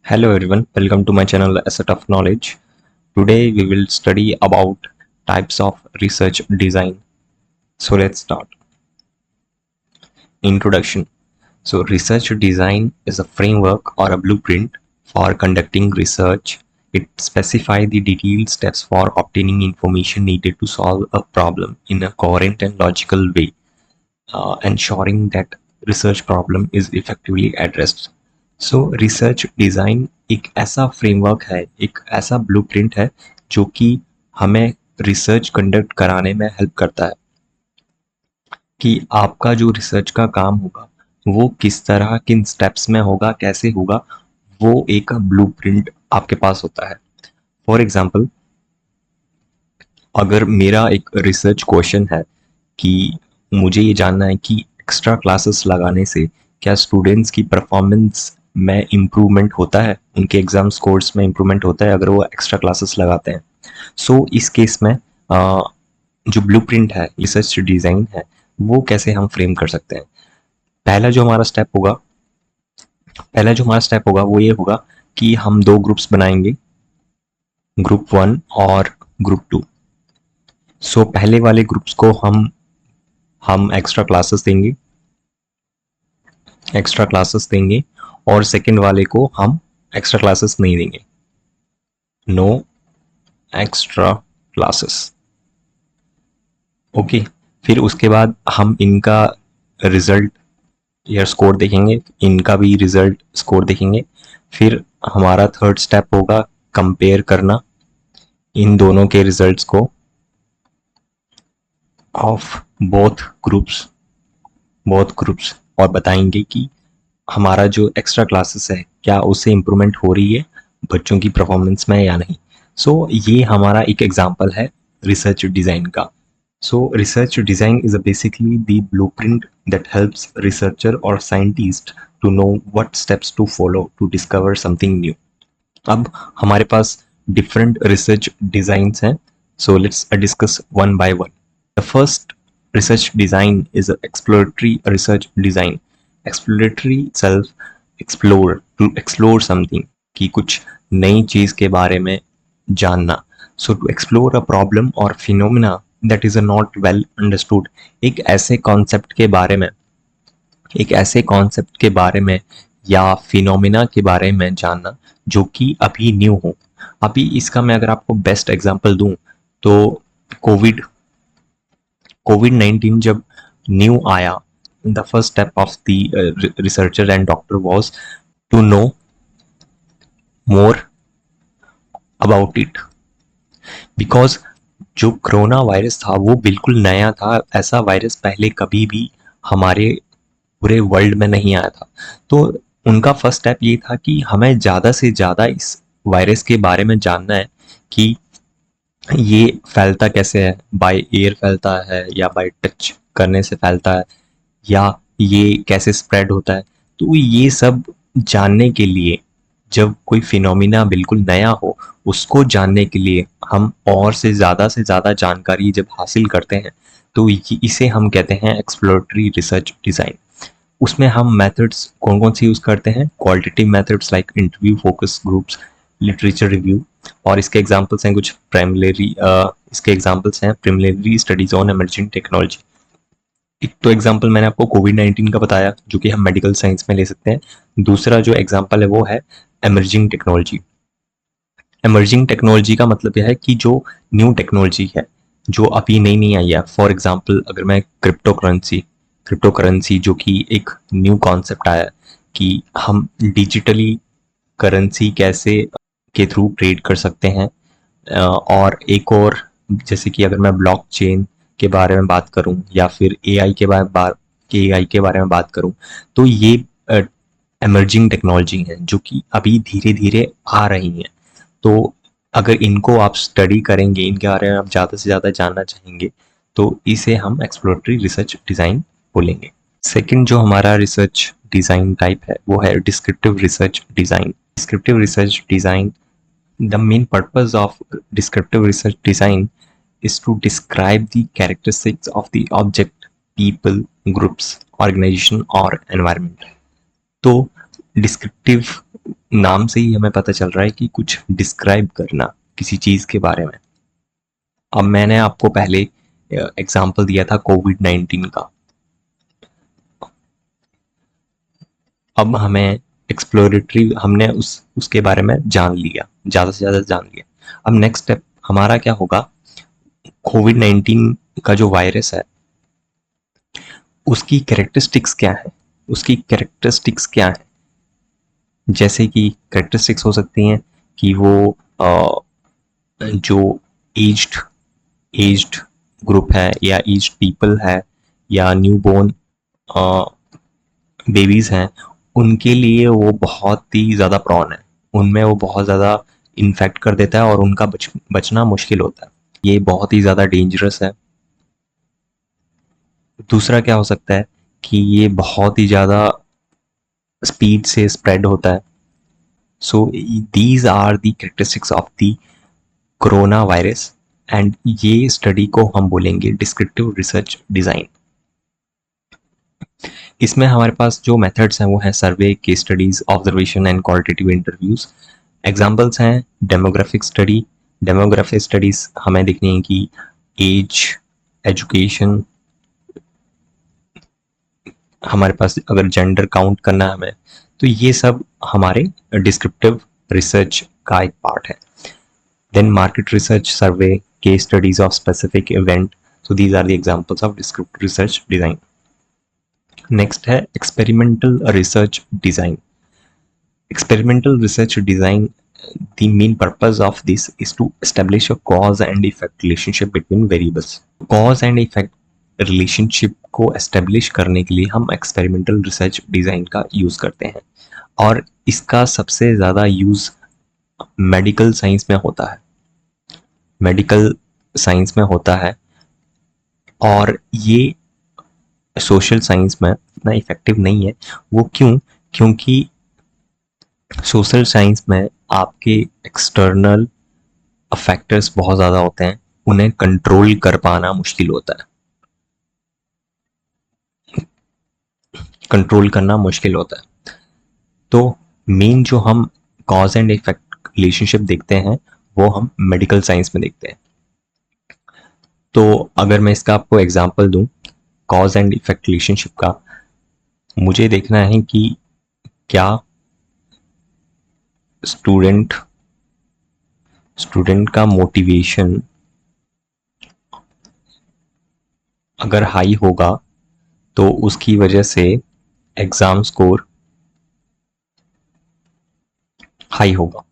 Hello everyone, welcome to my channel Asset of Knowledge. Today we will study about types of research design. So let's start. Introduction. So research design is a framework or a blueprint for conducting research. It specifies the detailed steps for obtaining information needed to solve a problem in a coherent and logical way, ensuring that research problem is effectively addressed. So research design एक ऐसा framework है, एक ऐसा blueprint है जो कि हमें research conduct कराने में हेल्प करता है कि आपका जो रिसर्च का काम होगा वो किस तरह किन स्टेप्स में होगा, कैसे होगा, वो एक ब्लूप्रिंट आपके पास होता है. फॉर एग्जांपल, अगर मेरा एक रिसर्च क्वेश्चन है कि मुझे ये जानना है कि एक्स्ट्रा क्लासेस लगाने से क्या स्टूडेंट्स की परफॉर्मेंस में इम्प्रूवमेंट होता है, उनके एग्जाम स्कोर्स में इम्प्रूवमेंट होता है अगर वो एक्स्ट्रा क्लासेस लगाते हैं. सो इस केस में जो ब्लूप्रिंट है, रिसर्च डिज़ाइन है, वो कैसे हम फ्रेम कर सकते हैं. पहला जो हमारा स्टेप होगा वो ये होगा कि हम दो ग्रुप्स बनाएंगे, ग्रुप 1 और ग्रुप 2. सो पहले वाले ग्रुप्स को हम एक्स्ट्रा क्लासेस देंगे और सेकंड वाले को हम एक्स्ट्रा क्लासेस नहीं देंगे. No extra classes. ओके, फिर उसके बाद हम इनका रिजल्ट या स्कोर देखेंगे, इनका भी रिजल्ट स्कोर देखेंगे. फिर हमारा थर्ड स्टेप होगा कंपेयर करना इन दोनों के रिजल्ट्स को ऑफ बोथ ग्रुप्स और बताएंगे कि हमारा जो एक्स्ट्रा क्लासेस है क्या उससे इम्प्रूवमेंट हो रही है बच्चों की परफॉर्मेंस में या नहीं. सो ये हमारा एक एग्जांपल है रिसर्च डिज़ाइन का. So research design is basically the blueprint that helps researcher or scientist to know what steps to follow to discover something new. अब हमारे पास different research designs हैं. So let's discuss one by one. The first research design is exploratory research design. Exploratory itself to explore something, कि कुछ नई चीज़ के बारे में जानना. So to explore a problem or phenomena that is not well understood, एक ऐसे concept के बारे में या फिनोमिना के बारे में जानना जो कि अभी न्यू हो. अभी इसका मैं अगर आपको बेस्ट एग्जांपल दूं तो कोविड-19 जब न्यू आया, the first step of the researcher and doctor was to know more about it, because जो कोरोना वायरस था वो बिल्कुल नया था. ऐसा वायरस पहले कभी भी हमारे पूरे वर्ल्ड में नहीं आया था. तो उनका फर्स्ट स्टेप ये था कि हमें ज़्यादा से ज़्यादा इस वायरस के बारे में जानना है कि ये फैलता कैसे है, बाय एयर फैलता है या बाय टच करने से फैलता है, या ये कैसे स्प्रेड होता है. तो ये सब जानने के लिए, जब कोई फिनोमिना बिल्कुल नया हो उसको जानने के लिए हम और से ज़्यादा जानकारी जब हासिल करते हैं तो इसे हम कहते हैं एक्सप्लोरेटरी रिसर्च डिज़ाइन. उसमें हम मेथड्स कौन कौन से यूज़ करते हैं? Qualitative methods like interview, focus groups, literature review. और इसके एग्जांपल्स हैं कुछ preliminary studies on emerging technology. एक तो एग्जांपल मैंने आपको कोविड-19 का बताया जो कि हम मेडिकल साइंस में ले सकते हैं. दूसरा जो एग्जांपल है वो है एमर्जिंग टेक्नोलॉजी. एमर्जिंग टेक्नोलॉजी का मतलब यह है कि जो न्यू टेक्नोलॉजी है जो अभी नई आई है. फॉर एग्जांपल अगर मैं क्रिप्टो करेंसी जो कि एक न्यू कॉन्सेप्ट आया कि हम डिजिटली करेंसी कैसे के थ्रू ट्रेड कर सकते हैं. और एक और जैसे कि अगर मैं ब्लॉकचेन के बारे में बात करूं या फिर एआई के बारे में बात करूं, तो ये एमर्जिंग टेक्नोलॉजी हैं जो कि अभी धीरे धीरे आ रही हैं. तो अगर इनको आप स्टडी करेंगे, इनके बारे में आप ज़्यादा से ज़्यादा जानना चाहेंगे, तो इसे हम एक्सप्लोरेटरी रिसर्च डिज़ाइन बोलेंगे. सेकंड जो हमारा रिसर्च डिज़ाइन टाइप है वो है descriptive research design. Descriptive research design, the main purpose of descriptive research design is to describe the characteristics of the object, people, groups, organization or environment. तो descriptive नाम से ही हमें पता चल रहा है कि कुछ डिस्क्राइब करना किसी चीज़ के बारे में। अब मैंने आपको पहले एग्जाम्पल दिया था कोविड-19 का। अब हमें एक्सप्लोरेटरी हमने उसके बारे में जान लिया, ज़्यादा से ज़्यादा जान लिया। अब नेक्स्ट स्टेप हमारा क्या होगा, कोविड-19 का जो वायरस है उसकी कैरेक्टरिस्टिक्स क्या है, उसकी कैरेक्टरिस्टिक्स क्या है। जैसे कि कैरेक्टरिस्टिक्स हो सकती हैं कि वो जो एज्ड एज्ड ग्रुप है या एज्ड पीपल है या न्यूबॉर्न बेबीज़ हैं, उनके लिए वो बहुत ही ज़्यादा प्रॉन है, उनमें वो बहुत ज़्यादा इन्फेक्ट कर देता है और उनका बचना मुश्किल होता है, ये बहुत ही ज़्यादा डेंजरस है। दूसरा क्या हो सकता है कि ये बहुत ही ज़्यादा स्पीड से स्प्रेड होता है। So these are the characteristics of the corona virus and ये स्टडी को हम बोलेंगे डिस्क्रिप्टिव रिसर्च डिज़ाइन। इसमें हमारे पास जो मेथड्स हैं वो हैं survey, case studies, observation and qualitative interviews. Examples हैं डेमोग्राफिक स्टडी। डेमोग्राफिक स्टडीज हमें देखनी है कि एज, एजुकेशन, हमारे पास अगर जेंडर काउंट करना है हमें, तो ये सब हमारे डिस्क्रिप्टिव रिसर्च का एक पार्ट है। Then market research, survey, case studies of specific event, so these are the examples of descriptive research design. Next है experimental research design. Experimental research design, the main purpose of this is to establish a cause and effect relationship between variables. Cause and effect relationship को establish करने के लिए हम experimental research design का use करते हैं और इसका सबसे ज़्यादा use मेडिकल साइंस में होता है, मेडिकल साइंस में होता है और ये सोशल साइंस में इतना इफेक्टिव नहीं है। वो क्यों? क्योंकि सोशल साइंस में आपके एक्सटर्नल फैक्टर्स बहुत ज़्यादा होते हैं, उन्हें कंट्रोल कर पाना मुश्किल होता है, कंट्रोल करना मुश्किल होता है। तो मेन जो हम कॉज एंड इफेक्ट रिलेशनशिप देखते हैं वो हम मेडिकल साइंस में देखते हैं। तो अगर मैं इसका आपको एग्जांपल दूं कॉज एंड इफेक्ट रिलेशनशिप का, मुझे देखना है कि क्या स्टूडेंट का मोटिवेशन अगर हाई होगा तो उसकी वजह से एग्जाम स्कोर हाई होगा,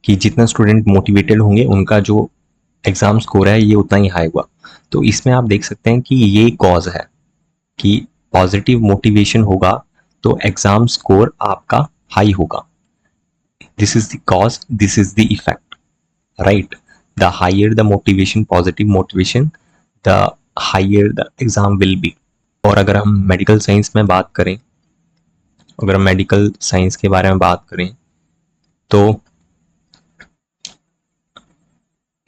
कि जितना स्टूडेंट मोटिवेटेड होंगे उनका जो एग्जाम स्कोर है ये उतना ही हाई होगा। तो इसमें आप देख सकते हैं कि ये कॉज है कि पॉजिटिव मोटिवेशन होगा तो एग्जाम स्कोर आपका हाई होगा। This is the cause, this is the effect, right? The higher the motivation, positive motivation, the higher the exam will be. और अगर हम मेडिकल साइंस में बात करें, अगर हम मेडिकल साइंस के बारे में बात करें तो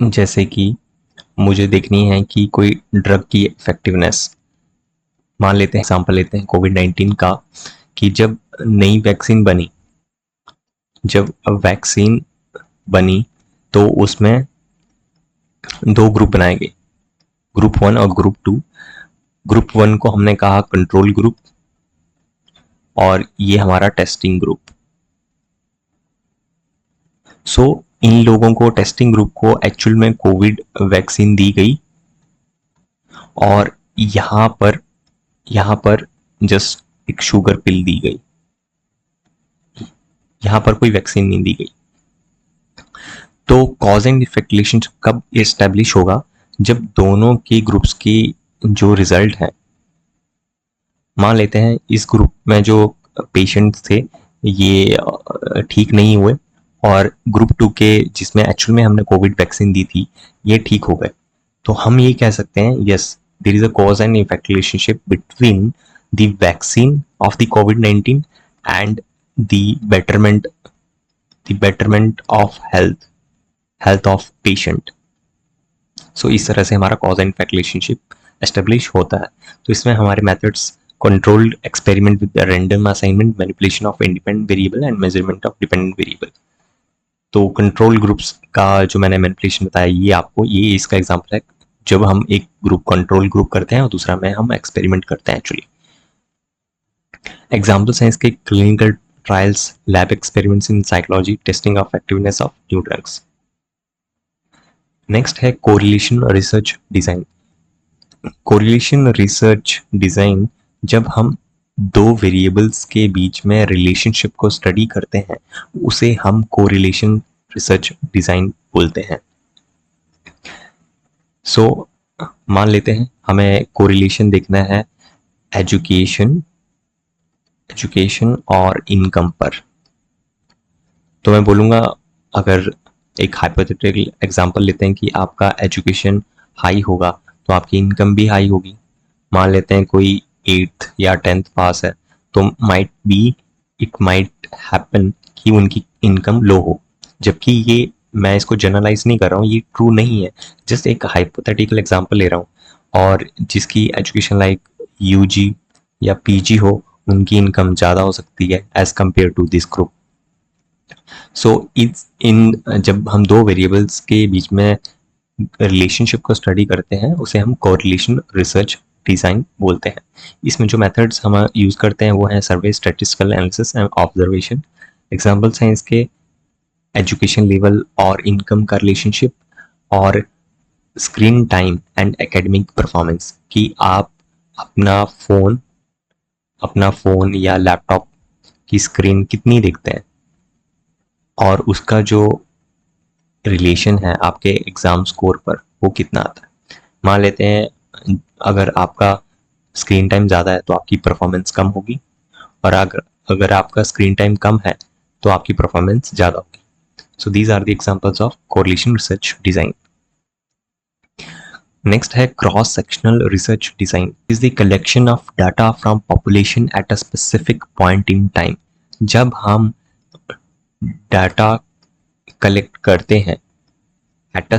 जैसे कि मुझे देखनी है कि कोई ड्रग की इफेक्टिवनेस, मान लेते हैं एग्जाम्पल लेते हैं कोविड-19 का, कि जब नई वैक्सीन बनी, जब वैक्सीन बनी तो उसमें दो ग्रुप बनाए गए, ग्रुप 1 और ग्रुप 2। ग्रुप 1 को हमने कहा कंट्रोल ग्रुप और ये हमारा टेस्टिंग ग्रुप। सो इन लोगों को, टेस्टिंग ग्रुप को एक्चुअल में कोविड वैक्सीन दी गई और यहाँ पर जस्ट एक शुगर पिल दी गई, यहाँ पर कोई वैक्सीन नहीं दी गई। तो कॉज एंड इफेक्ट रिलेशनशिप कब एस्टेब्लिश होगा? जब दोनों के ग्रुप्स की जो रिजल्ट है, मान लेते हैं इस ग्रुप में जो पेशेंट्स थे ये ठीक नहीं हुए और ग्रुप 2 के जिसमें एक्चुअल में हमने कोविड वैक्सीन दी थी ये ठीक हो गए, तो हम ये कह सकते हैं yes there is a cause and effect relationship between the vaccine of the कोविड-19 and the betterment of health of patient. So इस तरह से हमारा cause and effect relationship establish होता है। तो इसमें हमारे methods controlled experiment with the random assignment, manipulation of independent variable and measurement of dependent variable. तो कंट्रोल ग्रुप्स का जो मैंने मैनिपुलेशन बताया ये आपको, ये इसका एग्जांपल है जब हम एक ग्रुप कंट्रोल ग्रुप करते हैं और दूसरा में हम एक्सपेरिमेंट करते हैं एक्चुअली. एग्जाम्पल्स हैं इसके clinical trials, lab experiments in psychology, testing of effectiveness of new drugs. Next है correlation research design. Correlation research design जब हम दो वेरिएबल्स के बीच में रिलेशनशिप को स्टडी करते हैं उसे हम कोरिलेशन रिसर्च डिजाइन बोलते हैं. सो मान लेते हैं हमें कोरिलेशन देखना है एजुकेशन और इनकम पर. तो मैं बोलूँगा, अगर एक हाइपोथेटिकल एग्जांपल लेते हैं कि आपका एजुकेशन हाई होगा तो आपकी इनकम भी हाई होगी. मान लेते हैं कोई 8th या 10th पास है तो इट माइट हैपन कि उनकी इनकम लो हो, जबकि ये मैं इसको जनरलाइज नहीं कर रहा हूँ, ये ट्रू नहीं है, जस्ट एक हाइपोथेटिकल एग्जांपल ले रहा हूँ. और जिसकी एजुकेशन लाइक यूजी या पीजी हो उनकी इनकम ज़्यादा हो सकती है as compared to this group. So जब हम दो वेरिएबल्स के बीच में रिलेशनशिप को स्टडी करते हैं उसे हम कोरिलेशन रिसर्च डिज़ाइन बोलते हैं. इसमें जो मेथड्स हम यूज़ करते हैं वो हैं survey, statistical analysis and observation. Examples हैं इसके एजुकेशन लेवल और इनकम का रिलेशनशिप, और screen time and academic performance, कि आप अपना फ़ोन या लैपटॉप की स्क्रीन कितनी देखते हैं और उसका जो रिलेशन है आपके एग्ज़ाम स्कोर पर वो कितना आता है. मान लेते हैं अगर आपका स्क्रीन टाइम ज़्यादा है तो आपकी परफॉर्मेंस कम होगी, और अगर आपका स्क्रीन टाइम कम है तो आपकी परफॉर्मेंस ज़्यादा होगी. So these are the examples of correlation research design. Next है cross sectional research design. Is the collection of data from population at a specific point in time. जब हम डाटा कलेक्ट करते हैं at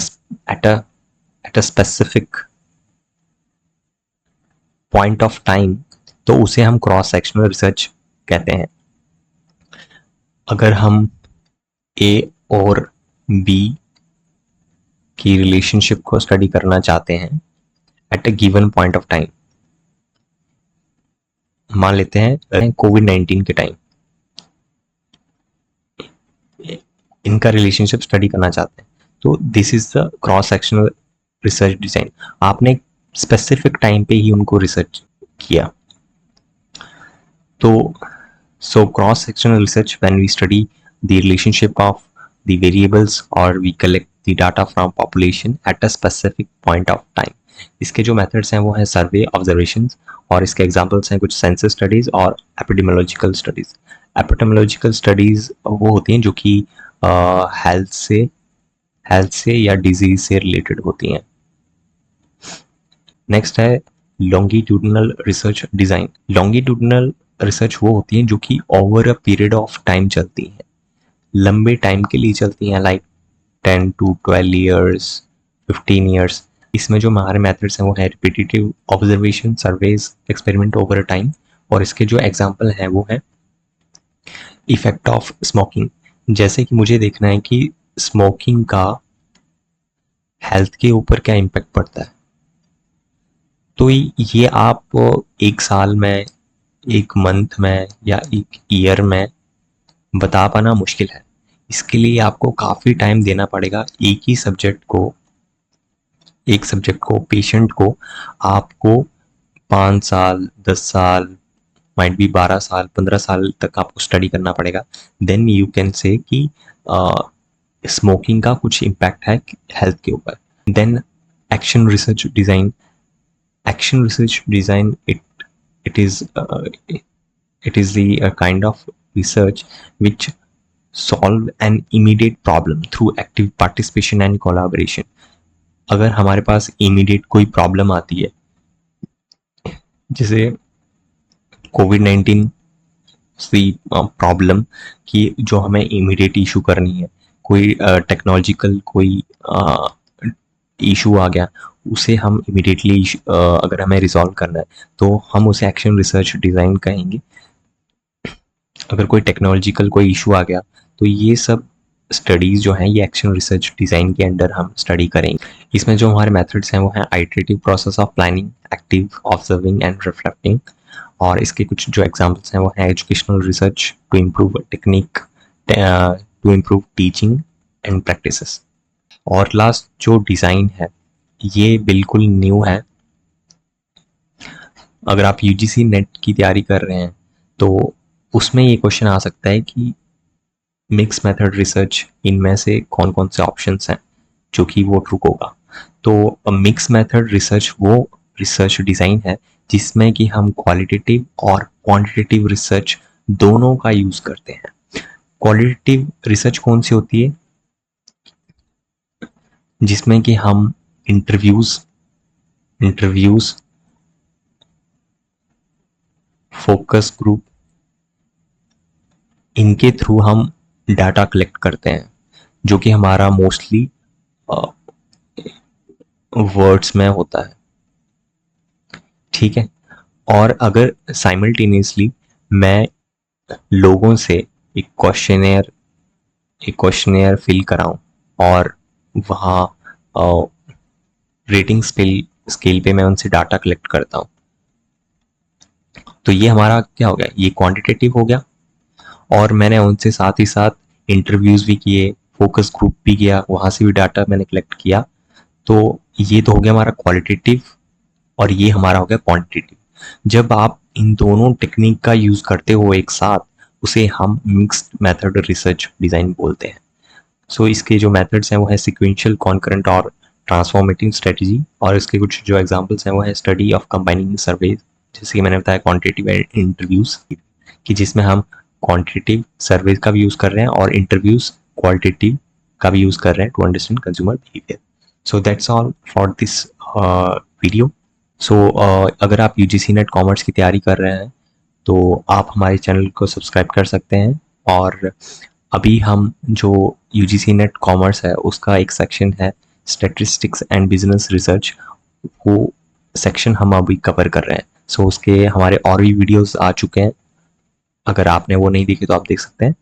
a specific point of time तो उसे हम cross sectional research कहते हैं. अगर हम ए और बी की रिलेशनशिप को स्टडी करना चाहते हैं at a given point of time, मान लेते हैं कोविड-19 के टाइम इनका रिलेशनशिप स्टडी करना चाहते हैं, तो this is the cross sectional research design. आपने स्पेसिफिक टाइम पे ही उनको रिसर्च किया. तो so cross sectional research when we study the relationship of the variables और we collect the data from population at a specific point of time. इसके जो methods हैं वो हैं सर्वे, ऑब्जर्वेशंस, और इसके एग्जांपल्स हैं कुछ सेंसस स्टडीज और एपिडेमियोलॉजिकल स्टडीज. एपिडेमियोलॉजिकल स्टडीज वो होती हैं जो कि हेल्थ से या डिजीज से रिलेटेड होती हैं. नेक्स्ट है longitudinal research design. Longitudinal research वो होती हैं जो कि over a period of time चलती हैं, लंबे टाइम के लिए चलती हैं, लाइक 10 to 12 ईयर्स, 15 ईयर्स. इसमें जो हमारे मेथड्स हैं वो है repetitive observation, surveys, experiment over a time, और इसके जो एग्जांपल हैं वो है इफेक्ट ऑफ स्मोकिंग. जैसे कि मुझे देखना है कि स्मोकिंग का हेल्थ के ऊपर क्या इम्पैक्ट पड़ता है, तो ये आप एक साल में, एक मंथ में या एक ईयर में बता पाना मुश्किल है. इसके लिए आपको काफ़ी टाइम देना पड़ेगा. एक सब्जेक्ट को, पेशेंट को आपको 5 साल, 10 साल, माइट भी 12 साल, 15 साल तक आपको स्टडी करना पड़ेगा. देन यू कैन से कि स्मोकिंग का कुछ इम्पैक्ट है हेल्थ के ऊपर. Then action research design. Action research design, it is the kind of research which solve an immediate problem through active participation and collaboration. अगर हमारे पास immediate कोई problem आती है, जैसे कोविड-19 की प्रॉब्लम कि जो हमें immediate इशू करनी है, कोई टेक्नोलॉजिकल कोई इशू आ गया, उसे हम इमिडिएटली अगर हमें रिजॉल्व करना है तो हम उसे एक्शन रिसर्च डिज़ाइन कहेंगे। अगर कोई टेक्नोलॉजिकल कोई इशू आ गया तो ये सब स्टडीज़ जो हैं ये एक्शन रिसर्च डिज़ाइन के अंडर हम स्टडी करेंगे। इसमें जो हमारे मेथड्स हैं वो हैं iterative process of planning, active observing and reflecting. और इसके कुछ जो एग्जांपल्स हैं वो हैं educational research to improve technique, to improve teaching and practices. और लास्ट जो डिज़ाइन है ये बिल्कुल न्यू है। अगर आप यूजीसी नेट की तैयारी कर रहे हैं तो उसमें ये क्वेश्चन आ सकता है कि मिक्स मेथड रिसर्च इनमें से कौन कौन से ऑप्शंस हैं जो कि वो ट्रू होगा। तो मिक्स मेथड रिसर्च वो रिसर्च डिज़ाइन है जिसमें कि हम क्वालिटेटिव और क्वांटिटेटिव रिसर्च दोनों का यूज़ करते हैं। क्वालिटेटिव रिसर्च कौन सी होती है? जिसमें कि हम इंटरव्यूज़ फोकस ग्रुप इनके थ्रू हम डाटा कलेक्ट करते हैं, जो कि हमारा मोस्टली वर्ड्स में होता है, ठीक है। और अगर साइमल्टेनियसली मैं लोगों से एक क्वेश्चनेयर फिल कराऊं और वहाँ रेटिंग स्केल पे मैं उनसे डाटा कलेक्ट करता हूँ, तो ये हमारा क्या हो गया, ये क्वांटिटेटिव हो गया। और मैंने उनसे साथ ही साथ इंटरव्यूज़ भी किए, फोकस ग्रुप भी किया, वहाँ से भी डाटा मैंने कलेक्ट किया। तो ये तो हो गया हमारा क्वालिटेटिव और ये हमारा हो गया क्वांटिटेटिव। जब आप इन दोनों टेक्निक का यूज़ करते हो एक साथ, उसे हम मिक्स्ड मेथड रिसर्च डिज़ाइन बोलते हैं। सो इसके जो मेथड्स हैं वो है सिक्वेंशियल, कॉन्करेंट और ट्रांसफॉर्मेटिव स्ट्रेटजी। और इसके कुछ जो एग्जांपल्स हैं वो है स्टडी ऑफ कंबाइनिंग सर्वे, जैसे कि मैंने बताया क्वांटिटेटिव इंटरव्यूज़, कि जिसमें हम क्वांटिटेटिव सर्वेज का भी यूज़ कर रहे हैं और इंटरव्यूज़ क्वालिटेटिव का भी यूज़ कर रहे हैं to understand consumer behaviour. So that's all for this video. So अगर आप यूजीसी नेट कॉमर्स की तैयारी कर रहे हैं तो आप हमारे चैनल को सब्सक्राइब कर सकते हैं। और अभी हम जो यूजीसी नेट कॉमर्स है उसका एक सेक्शन है स्टैटिस्टिक्स एंड बिजनेस रिसर्च, वो सेक्शन हम अभी कवर कर रहे हैं। सो उसके हमारे और भी वीडियोस आ चुके हैं, अगर आपने वो नहीं देखे तो आप देख सकते हैं।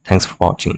Thanks for watching.